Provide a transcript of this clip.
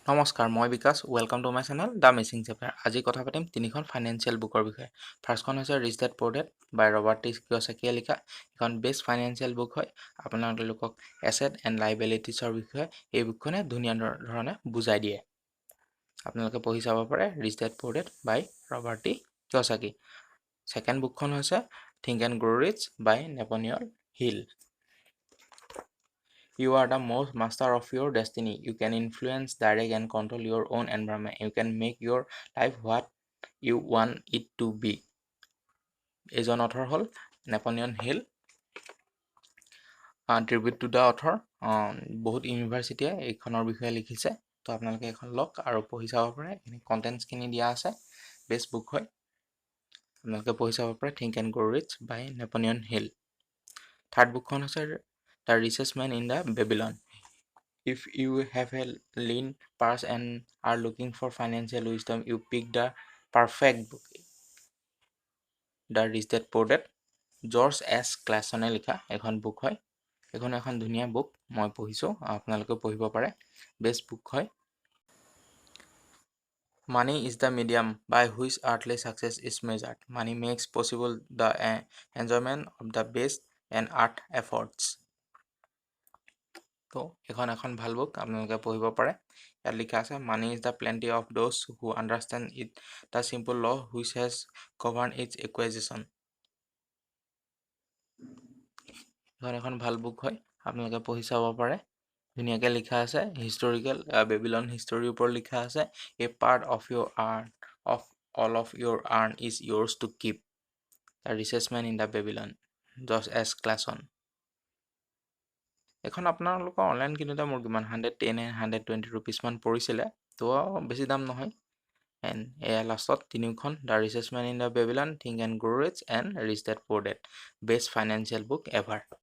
নমস্কাৰ মই Bikash welcome to my channel the Mising chapter আজি কথা পাতিম তিনিখন ফাইনেন্সিয়েল বুকৰ বিষয়ে ফাৰ্ষ্টখন হৈছে rich dad poor dad by Robert T কিয়চাকিয়ে লিখা এখন বেষ্ট ফাইনেন্সিয়েল বুক হয় আপোনালোকক এছেট এণ্ড লাইবিলিটিছৰ বিষয়ে এই বুকখনে ধুনীয়া ধৰণে বুজাই দিয়ে আপোনালোকে পঢ়ি চাব পাৰে rich dad poor dad by Robert T Kiyosaki second বুকখন হৈছে think and grow' rich by Napoleon Hill You are the most master of your destiny. You can influence, direct, and control your own environment. You can make your life what you want it to be. এইজন author হ'ল Napoleon Hill tribute to the author বহুত ইউনিভাৰ্চিটিয়ে এইখনৰ বিষয়ে লিখিছে তো আপোনালোকে এইখন লওক আৰু পঢ়ি চাব পাৰে এইখিনি কণ্টেণ্টছখিনি দিয়া আছে বেষ্ট বুক হয় আপোনালোকে পঢ়ি চাব পাৰে think and grow' rich by Napoleon Hill third বুকখন হৈছে the richest man in the Babylon If you have a lean purse and are looking for financial wisdom, you pick the perfect book. The Rich Dad Poor Dad, George S ক্লাছনে লিখা এখন book হয় এইখন এখন ধুনীয়া book মই পঢ়িছোঁ আপোনালোকে পঢ়িব পাৰে বেষ্ট বুক হয় Money is the medium by which earthly success is measured. Money makes possible the enjoyment of the best and art efforts. তো এখন ভাল বুক আপোনালোকে পঢ়িব পাৰে ইয়াত লিখা আছে money is the plenty of those who understand it the simple law which has govern its acquisition এখন ভাল বুক হয় আপোনালোকে পঢ়ি চাব পাৰে ধুনীয়াকৈ লিখা আছে হিষ্টৰিকেল বেবিলন হিষ্টৰীৰ ওপৰত লিখা আছে a part of your earn of all of your earn is yours to keep the richest man in the Babylon George S Clason এখন আপোনালোকৰ অনলাইন কিনোতে মোৰ কিমান 110 and 120 ৰুপিজমান পৰিছিলে তো বেছি দাম নহয় এণ্ড এয়া লাষ্টত তিনিওখন the richest man in the Babylon think and grow' rich and rich dad poor dad best financial book ever